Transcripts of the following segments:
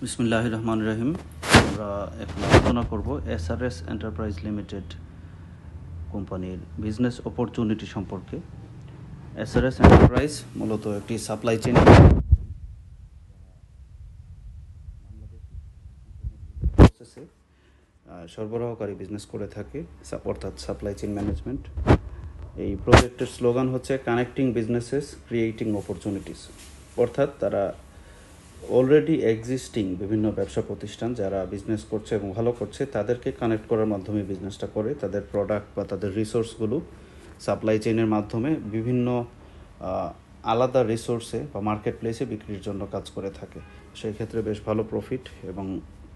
বিসমিল্লাহির রহমানির রহিম। আমরা এখন আলোচনা করব এসআরএস এন্টারপ্রাইজ লিমিটেড কোম্পানির বিজনেস অপরচুনিটি সম্পর্কে। এসআরএস এন্টারপ্রাইজ মূলত একটি সাপ্লাই চেইন প্রসেসে সরবরাহকারী বিজনেস করে থাকে, অর্থাৎ সাপ্লাই চেইন ম্যানেজমেন্ট। এই প্রজেক্টের স্লোগান হচ্ছে কানেক্টিং বিজনেসেস ক্রিয়েটিং অপরচুনিটিস, অর্থাৎ তারা অলরেডি এক্সিস্টিং বিভিন্ন ব্যবসা প্রতিষ্ঠান যারা বিজনেস করছে এবং ভালো করছে তাদেরকে কানেক্ট করার মাধ্যমে বিজনেসটা করে, তাদের প্রোডাক্ট বা তাদের রিসোর্সগুলো সাপ্লাই চেইনের মাধ্যমে বিভিন্ন আলাদা রিসোর্সে বা মার্কেট প্লেসে বিক্রির জন্য কাজ করে থাকে। সেই ক্ষেত্রে বেশ ভালো প্রফিট এবং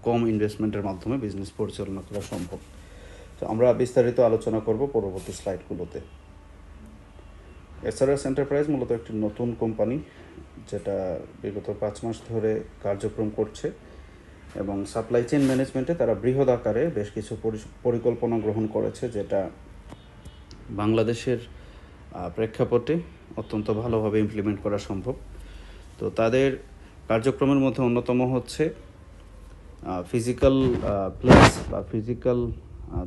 কম ইনভেস্টমেন্টের মাধ্যমে বিজনেস পরিচালনা করা সম্ভব। তো আমরা বিস্তারিত আলোচনা করব পরবর্তী স্লাইডগুলোতে। এসআরএস এন্টারপ্রাইজ মূলত একটি নতুন কোম্পানি যেটা বিগত 5 মাস ধরে কার্যক্রম করছে এবং সাপ্লাই চেইন ম্যানেজমেন্টে তারা বৃহৎ আকারে বেশ কিছু পরিকল্পনা গ্রহণ করেছে, যেটা বাংলাদেশের প্রেক্ষাপটে অত্যন্ত ভালোভাবে ইমপ্লিমেন্ট করা সম্ভব। তো তাদের কার্যক্রমের মধ্যে অন্যতম হচ্ছে ফিজিক্যাল প্লেস বা ফিজিক্যাল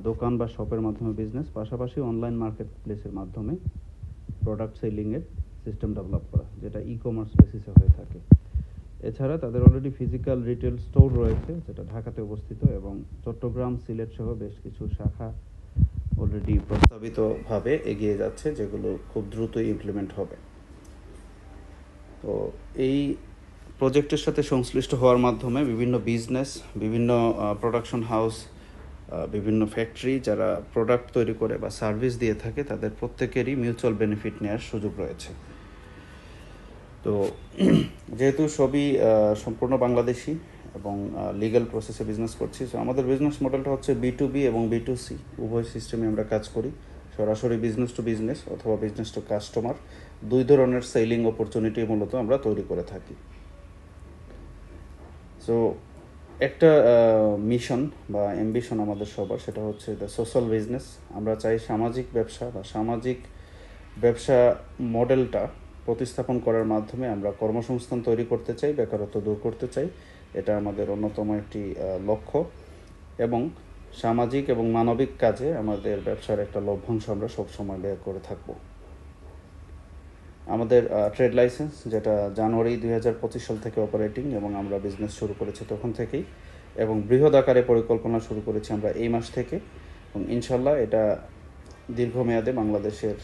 দোকান বা শপের মাধ্যমে বিজনেস, পাশাপাশি অনলাইন মার্কেট প্লেসের মাধ্যমে প্রোডাক্ট সেলিংয়ের সিস্টেম ডেভেলপ করা, যেটা ই কমার্স বেসিসে হয়ে থাকে। এছাড়া তাদের অলরেডি ফিজিক্যাল রিটেল স্টোর রয়েছে, যেটা ঢাকাতে অবস্থিত, এবং চট্টগ্রাম, সিলেট সহ বেশ কিছু শাখা অলরেডি প্রস্তাবিতভাবে এগিয়ে যাচ্ছে, যেগুলো খুব দ্রুতই ইমপ্লিমেন্ট হবে। তো এই প্রজেক্টের সাথে সংশ্লিষ্ট হওয়ার মাধ্যমে বিভিন্ন বিজনেস, বিভিন্ন প্রোডাকশন হাউস, বিভিন্ন ফ্যাক্টরি যারা প্রোডাক্ট তৈরি করে বা সার্ভিস দিয়ে থাকে তাদের প্রত্যেকেরই মিউচুয়াল বেনিফিট নেওয়ার সুযোগ রয়েছে। তো যেহেতু সবই সম্পূর্ণ বাংলাদেশি এবং লিগ্যাল প্রসেসে বিজনেস করছি, তো আমাদের বিজনেস মডেলটা হচ্ছে B2B এবং B2C উভয় সিস্টেমে আমরা কাজ করি। সরাসরি বিজনেস টু বিজনেস অথবা বিজনেস টু কাস্টমার, দুই ধরনের সেলিং অপরচুনিটি মূলত আমরা তৈরি করে থাকি। সো একটা মিশন বা অ্যাম্বিশন আমাদের সবার, সেটা হচ্ছে দ্য সোশ্যাল বিজনেস। আমরা চাই সামাজিক ব্যবসা বা সামাজিক ব্যবসা মডেলটা প্রতিস্থাপন করার মাধ্যমে আমরা কর্মসংস্থান তৈরি করতে চাই, বেকারত্ব দূর করতে চাই। এটা আমাদের অন্যতম একটি লক্ষ্য, এবং সামাজিক এবং মানবিক কাজে আমাদের ব্যবসার একটা লভ্যাংশ আমরা সবসময় ব্যয় করে থাকব। আমাদের ট্রেড লাইসেন্স, যেটা জানুয়ারি 2025 সাল থেকে অপারেটিং, এবং আমরা বিজনেস শুরু করেছি তখন থেকেই, এবং বৃহৎ আকারে পরিকল্পনা শুরু করেছি আমরা এই মাস থেকে, এবং ইনশাল্লাহ এটা দীর্ঘমেয়াদে বাংলাদেশের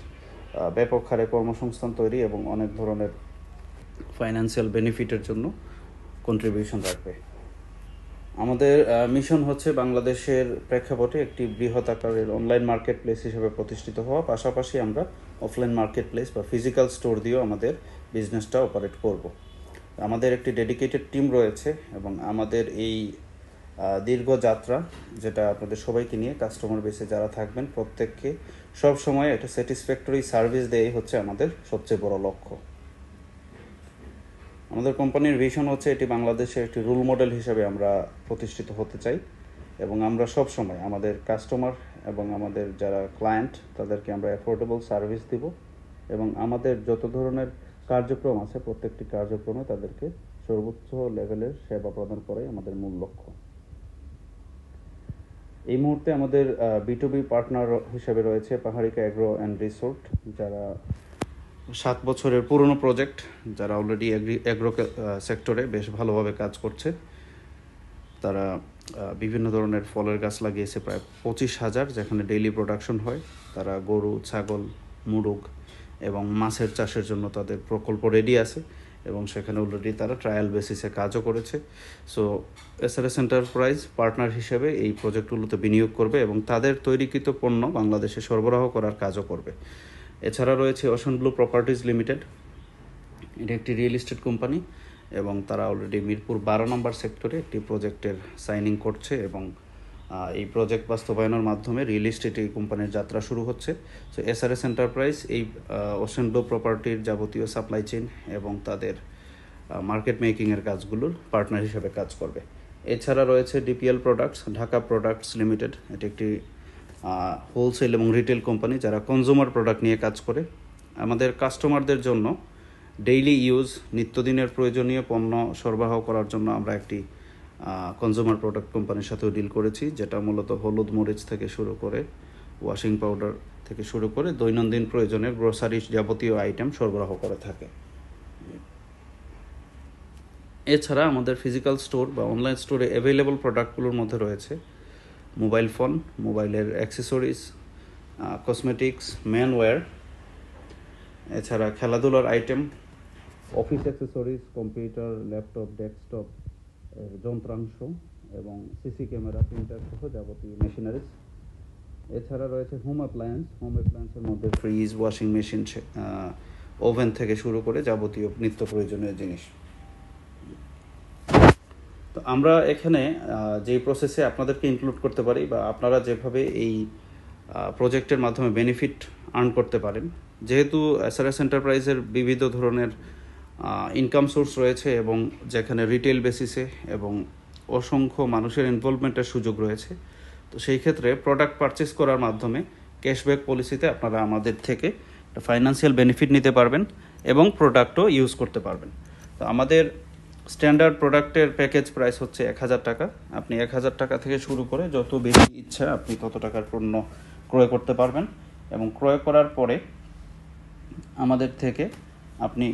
ব্যাপক হারে কর্মসংস্থান তৈরি এবং অনেক ধরনের ফাইন্যান্সিয়াল বেনিফিটের জন্য কন্ট্রিবিউশন রাখবে। আমাদের মিশন হচ্ছে বাংলাদেশের প্রেক্ষাপটে একটি বৃহৎ আকারের অনলাইন মার্কেট প্লেস হিসেবে প্রতিষ্ঠিত হওয়া, পাশাপাশি আমরা অফলাইন মার্কেট প্লেস বা ফিজিক্যাল স্টোর দিয়েও আমাদের বিজনেসটা অপারেট করব। আমাদের একটি ডেডিকেটেড টিম রয়েছে এবং আমাদের এই দীর্ঘ যাত্রা, যেটা আপনাদের সবাইকে নিয়ে কাস্টমার বেসে যারা থাকবেন প্রত্যেককে সব সময় একটা স্যাটিসফ্যাক্টরি সার্ভিস দেওয়াই হচ্ছে আমাদের সবচেয়ে বড় লক্ষ্য। আমাদের কোম্পানির ভিশন হচ্ছে এটি বাংলাদেশের একটি রোল মডেল হিসেবে আমরা প্রতিষ্ঠিত হতে চাই, এবং আমরা সব সময় আমাদের কাস্টমার এবং আমাদের যারা ক্লায়েন্ট তাদেরকে আমরা অ্যাফোর্ডেবল সার্ভিস দিব, এবং আমাদের যত ধরনের কার্যক্রম আছে প্রত্যেকটি কার্যক্রমে তাদেরকে সর্বোচ্চ লেভেলের সেবা প্রদান করাই আমাদের মূল লক্ষ্য। এই মুহূর্তে আমাদের B2B পার্টনার হিসেবে রয়েছে পাহাড়িকা এগ্রো অ্যান্ড রিসোর্ট, যারা 7 বছরের পুরনো প্রজেক্ট, যারা অলরেডি এগ্রো সেক্টরে বেশ ভালোভাবে কাজ করছে। তারা বিভিন্ন ধরনের ফলের গাছ লাগিয়েছে প্রায় 25,000, যেখানে ডেইলি প্রোডাকশন হয়। তারা গরু, ছাগল, মুরগ এবং মাছের চাষের জন্য তাদের প্রকল্প রেডি আছে, এবং সেখানে অলরেডি তারা ট্রায়াল বেসিসে কাজও করেছে। সো এসআরএস এন্টারপ্রাইজ পার্টনার হিসেবে এই প্রজেক্টগুলোতে বিনিয়োগ করবে এবং তাদের তৈরিকৃত পণ্য বাংলাদেশে সরবরাহ করার কাজও করবে। এছাড়া রয়েছে ওশান ব্লু প্রপার্টিজ লিমিটেড, এটা একটি রিয়েল এস্টেট কোম্পানি, এবং তারা অলরেডি মিরপুর 12 নম্বর সেক্টরে একটি প্রজেক্টের সাইনিং করছে, এবং এই প্রজেক্ট বাস্তবায়নের মাধ্যমে রিয়েল এস্টেট এই কোম্পানির যাত্রা শুরু হচ্ছে। সো এসআরএস এন্টারপ্রাইজ এই ওশান ব্লু প্রপার্টির যাবতীয় সাপ্লাই চেইন এবং তাদের মার্কেট মেকিংয়ের কাজগুলোর পার্টনার হিসেবে কাজ করবে। এছাড়া রয়েছে DPL products, Dhaka products limited, এটি একটি হোলসেল এবং রিটেল কোম্পানি যারা কনজিউমার প্রোডাক্ট নিয়ে কাজ করে। আমাদের কাস্টমারদের জন্য ডেইলি ইউজ নিত্যদিনের প্রয়োজনীয় পণ্য সরবরাহ করার জন্য আমরা একটি কনজিউমার প্রোডাক্ট কোম্পানির সাথেও ডিল করেছি, যেটা মূলত হলুদ মরিচ থেকে শুরু করে ওয়াশিং পাউডার থেকে শুরু করে দৈনন্দিন প্রয়োজনের গ্রোসারি যাবতীয় আইটেম সরবরাহ করে থাকে। এছাড়া আমাদের ফিজিক্যাল স্টোর বা অনলাইন স্টোরে অ্যাভেলেবল প্রোডাক্টগুলোর মধ্যে রয়েছে মোবাইল ফোন, মোবাইলের অ্যাক্সেসরিজ, কসমেটিক্স, ম্যানওয়্যার, এছাড়া খেলাধুলার item, office accessories, computer, laptop, desktop যন্ত্রাংশ এবং সিসি ক্যামেরা, প্রিন্টার সহ যাবতীয় মেশিনারিজ। এছাড়া রয়েছে হোম অ্যাপ্লায়েন্সের মধ্যে ফ্রিজ, ওয়াশিং মেশিন, ওভেন থেকে শুরু করে যাবতীয় নিত্য প্রয়োজনীয় জিনিস। তো আমরা এখানে যে প্রসেসে আপনাদেরকে ইনক্লুড করতে পারি বা আপনারা যেভাবে এই প্রজেক্টের মাধ্যমে বেনিফিট আর্ন করতে পারেন, যেহেতু এসআরএস এন্টারপ্রাইজের বিবিধ ধরনের ইনকাম সোর্স রয়েছে এবং যেখানে রিটেল বেসিসে এবং অসংখ্য মানুষের ইনভলভমেন্টের সুযোগ রয়েছে, তো সেই ক্ষেত্রে প্রোডাক্ট পারচেস করার মাধ্যমে ক্যাশব্যাক পলিসিতে আপনারা আমাদের থেকে ফাইন্যান্সিয়াল বেনিফিট নিতে পারবেন এবং প্রোডাক্টও ইউজ করতে পারবেন। তো আমাদের স্ট্যান্ডার্ড প্রোডাক্টের প্যাকেজ প্রাইস হচ্ছে 1000 টাকা। আপনি 1000 টাকা থেকে শুরু করে যত বেশি ইচ্ছা আপনি তত টাকার পণ্য ক্রয় করতে পারবেন এবং ক্রয় করার পরে আমাদের থেকে আপনি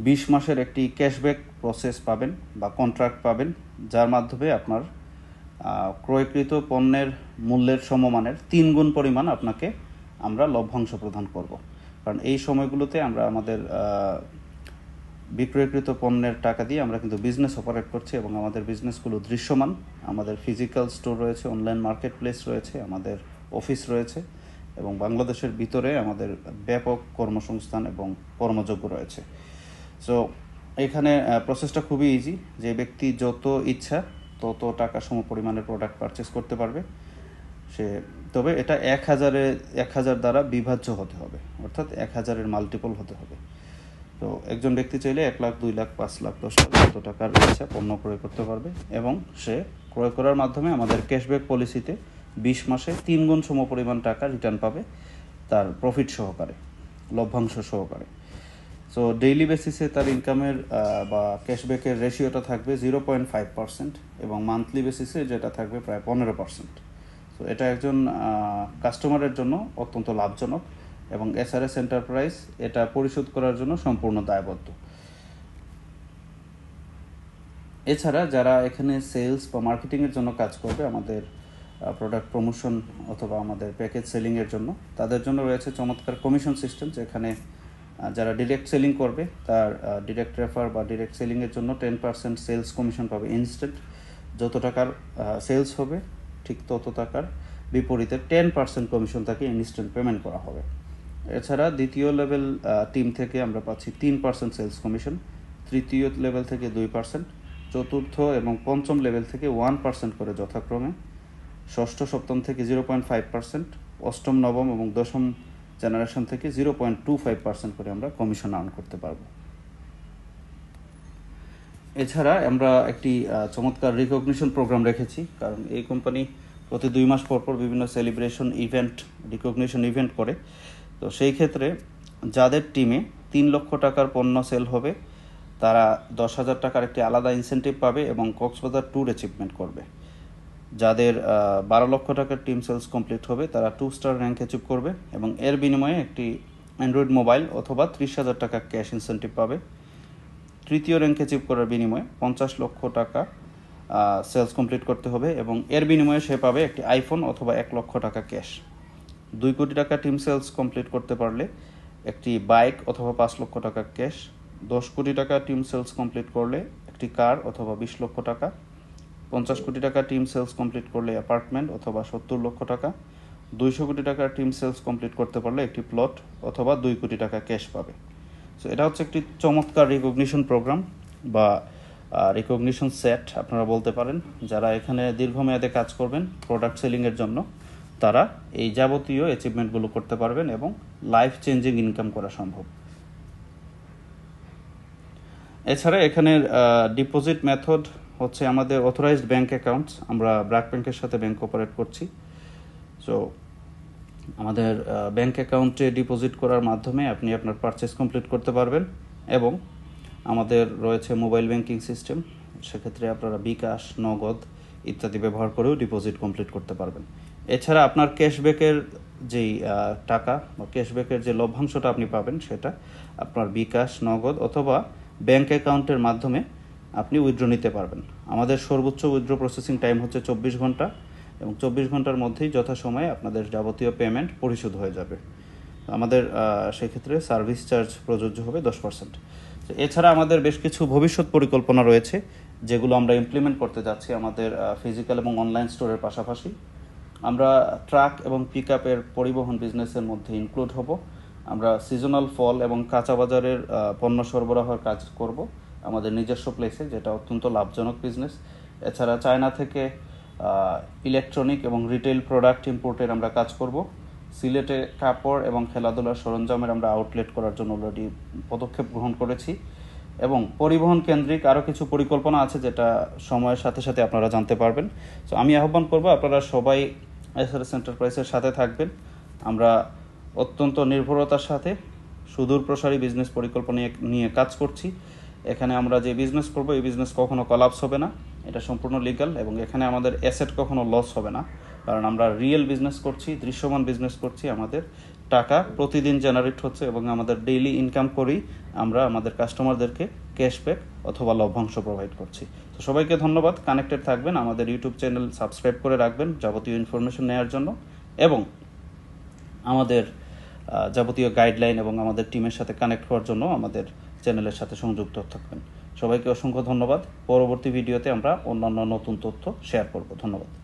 20 মাসের একটি ক্যাশব্যাক প্রসেস পাবেন বা কন্ট্রাক্ট পাবেন, যার মাধ্যমে আপনার ক্রয়কৃত পণ্যের মূল্যের সমমানের 3 গুণ পরিমাণ আপনাকে আমরা লভ্যাংশ প্রদান করব। কারণ এই সময়গুলোতে আমরা আমাদের বিক্রয়কৃত পণ্যের টাকা দিয়ে আমরা কিন্তু বিজনেস অপারেট করছি এবং আমাদের বিজনেসগুলো দৃশ্যমান। আমাদের ফিজিক্যাল স্টোর রয়েছে, অনলাইন মার্কেট প্লেস রয়েছে, আমাদের অফিস রয়েছে এবং বাংলাদেশের ভিতরে আমাদের ব্যাপক কর্মসংস্থান এবং কর্মযোগ্য রয়েছে। সো এখানে প্রসেসটা খুবই ইজি, যে ব্যক্তি যত ইচ্ছা তত টাকা সম পরিমাণের প্রোডাক্ট পারচেস করতে পারবে সে। তবে এটা 1000 দ্বারা বিভাজ্য হতে হবে, অর্থাৎ 1000-এর মাল্টিপল হতে হবে। তো একজন ব্যক্তি চাইলে 1 লাখ, 2 লাখ, 5 লাখ, 10 লাখ যত টাকার ইচ্ছা পণ্য ক্রয় করতে পারবে এবং সে ক্রয় করার মাধ্যমে আমাদের ক্যাশব্যাক পলিসিতে 20 মাসে 3 গুণ সম পরিমাণ টাকা রিটার্ন পাবে তার প্রফিট সহকারে, লভ্যাংশ সহকারে। সো ডেইলি বেসিসে তার ইনকামের বা ক্যাশব্যাকের রেশিওটা থাকবে 0.5% এবং মান্থলি বেসিসে যেটা থাকবে প্রায় 15%। সো এটা একজন কাস্টমারের জন্য অত্যন্ত লাভজনক এবং এসআরএস এন্টারপ্রাইজ এটা পরিশোধ করার জন্য সম্পূর্ণ দায়বদ্ধ। এছাড়া যারা এখানে সেলস বা মার্কেটিংয়ের জন্য কাজ করবে, আমাদের প্রোডাক্ট প্রমোশন অথবা আমাদের প্যাকেজ সেলিংয়ের জন্য, তাদের জন্য রয়েছে চমৎকার কমিশন সিস্টেম, যেখানে যারা ডিরেক্ট সেলিং করবে তার ডিরেক্ট রেফার বা ডিরেক্ট সেলিংয়ের জন্য 10% সেলস কমিশন পাবে ইনস্ট্যান্ট। যত টাকার সেলস হবে ঠিক তত টাকার বিপরীতে 10% কমিশন তাকে ইনস্ট্যান্ট পেমেন্ট করা হবে। এছাড়া দ্বিতীয় লেভেল টিম থেকে আমরা পাচ্ছি 3% সেলস কমিশন, তৃতীয় লেভেল থেকে 2%, চতুর্থ এবং পঞ্চম লেভেল থেকে 1% করে যথাক্রমে, ষষ্ঠ সপ্তম থেকে 0.5%, অষ্টম নবম এবং দশম জেনারেশন থেকে 0.25% করে আমরা কমিশন আর্ন করতে পারবো। এছাড়া আমরা একটি চমৎকার রিকগনিশন প্রোগ্রাম রেখেছি, কারণ এই কোম্পানি প্রতি 2 মাস পর পর বিভিন্ন সেলিব্রেশন ইভেন্ট, রিকগনিশন ইভেন্ট করে। তো সেই ক্ষেত্রে যাদের টিমে 3 লক্ষ টাকার পণ্য সেল হবে তারা 10,000 টাকার একটি আলাদা ইনসেন্টিভ পাবে এবং কক্সবাজার ট্যুর অ্যাচিভমেন্ট করবে। যাদের 12 লক্ষ টাকার টিম সেলস কমপ্লিট হবে তারা 2 স্টার র্যাঙ্ক অ্যাচিভ করবে এবং এর বিনিময়ে একটি অ্যান্ড্রয়েড মোবাইল অথবা 30,000 টাকা ক্যাশ ইনসেন্টিভ পাবে। তৃতীয় র্যাঙ্ক অ্যাচিভ করার বিনিময়ে 50 লক্ষ টাকা সেলস কমপ্লিট করতে হবে এবং এর বিনিময়ে সে পাবে একটি আইফোন অথবা 1 লক্ষ টাকা ক্যাশ। 2 কোটি টাকা টিম সেলস কমপ্লিট করতে পারলে একটি বাইক অথবা 5 লক্ষ টাকা ক্যাশ। 10 কোটি টাকা টিম সেলস কমপ্লিট করলে একটি কার অথবা 20 লক্ষ টাকা। 50 কোটি টাকা টিম সেলস কমপ্লিট করলে অ্যাপার্টমেন্ট অথবা 70 লক্ষ টাকা। 200 কোটি টাকার টিম সেলস কমপ্লিট করতে পারলে একটি প্লট অথবা 2 কোটি টাকা ক্যাশ পাবে। সো এটা হচ্ছে একটি চমৎকার রিকগনিশন প্রোগ্রাম বা রিকগনিশন সেট আপনারা বলতে পারেন। যারা এখানে দীর্ঘমেয়াদে কাজ করবেন প্রোডাক্ট সেলিংয়ের জন্য, তারা এই যাবতীয় অ্যাচিভমেন্টগুলো করতে পারবেন এবং লাইফ চেঞ্জিং ইনকাম করা সম্ভব। এছাড়া এখানের ডিপোজিট মেথড হচ্ছে আমাদের অথরাইজড ব্যাংক অ্যাকাউন্টস। আমরা ব্র্যাক ব্যাংকের সাথে ব্যাংক অপারেট করছি। সো আমাদের ব্যাংক অ্যাকাউন্টে ডিপোজিট করার মাধ্যমে আপনি আপনার পারচেস কমপ্লিট করতে পারবেন এবং আমাদের রয়েছে মোবাইল ব্যাংকিং সিস্টেম, সেক্ষেত্রে আপনারা বিকাশ, নগদ ইত্যাদি ব্যবহার করেও ডিপোজিট কমপ্লিট করতে পারবেন। এছাড়া আপনার ক্যাশব্যাকের যেই টাকা বা ক্যাশব্যাকের যে লভ্যাংশটা আপনি পাবেন, সেটা আপনার বিকাশ, নগদ অথবা ব্যাংক অ্যাকাউন্টের মাধ্যমে আপনি উইথড্র নিতে পারবেন। আমাদের সর্বোচ্চ উইথড্র প্রসেসিং টাইম হচ্ছে 24 ঘন্টা, এবং 24 ঘন্টার মধ্যেই যথাসময়ে আপনাদের যাবতীয় পেমেন্ট পরিশোধ হয়ে যাবে। আমাদের সেক্ষেত্রে সার্ভিস চার্জ প্রযোজ্য হবে 10%। এছাড়া আমাদের বেশ কিছু ভবিষ্যৎ পরিকল্পনা রয়েছে, যেগুলো আমরা ইমপ্লিমেন্ট করতে যাচ্ছি আমাদের ফিজিক্যাল এবং অনলাইন স্টোরের পাশাপাশি। আমরা ট্রাক এবং পিক আপের পরিবহন বিজনেসের মধ্যে ইনক্লুড হব। আমরা সিজনাল ফল এবং কাঁচা বাজারের পণ্য সরবরাহের কাজ করব আমাদের নিজস্ব প্লেসে, যেটা অত্যন্ত লাভজনক বিজনেস। এছাড়া চায়না থেকে ইলেকট্রনিক এবং রিটেল প্রোডাক্ট ইম্পোর্টের আমরা কাজ করব। সিলেটে কাপড় এবং খেলাধুলার সরঞ্জামের আমরা আউটলেট করার জন্য অলরেডি পদক্ষেপ গ্রহণ করেছি, এবং পরিবহন কেন্দ্রিক আরও কিছু পরিকল্পনা আছে, যেটা সময়ের সাথে সাথে আপনারা জানতে পারবেন। সো আমি আহ্বান করব আপনারা সবাই এসআরএস এন্টারপ্রাইজের সাথে থাকবেন। আমরা অত্যন্ত নির্ভরতার সাথে সুদূর প্রসারী বিজনেস পরিকল্পনা নিয়ে কাজ করছি। এখানে আমরা যে বিজনেস করব, এই বিজনেস কখনো কলাপস হবে না, এটা সম্পূর্ণ লিগ্যাল, এবং এখানে আমাদের অ্যাসেট কখনো লস হবে না, কারণ আমরা রিয়েল বিজনেস করছি, দৃশ্যমান বিজনেস করছি। আমাদের টাকা প্রতিদিন জেনারেট হচ্ছে, এবং আমাদের ডেইলি ইনকাম করেই আমরা আমাদের কাস্টমারদেরকে ক্যাশব্যাক অথবা লভ্যাংশ প্রোভাইড করছি। তো সবাইকে ধন্যবাদ। কানেক্টেড থাকবেন, আমাদের ইউটিউব চ্যানেল সাবস্ক্রাইব করে রাখবেন যাবতীয় ইনফরমেশন নেওয়ার জন্য, এবং আমাদের যাবতীয় গাইডলাইন এবং আমাদের টিমের সাথে কানেক্ট হওয়ার জন্য আমাদের চ্যানেলের সাথে সংযুক্ত থাকবেন। সবাইকে অসংখ্য ধন্যবাদ। পরবর্তী ভিডিওতে আমরা অন্যান্য নতুন তথ্য শেয়ার করব। ধন্যবাদ।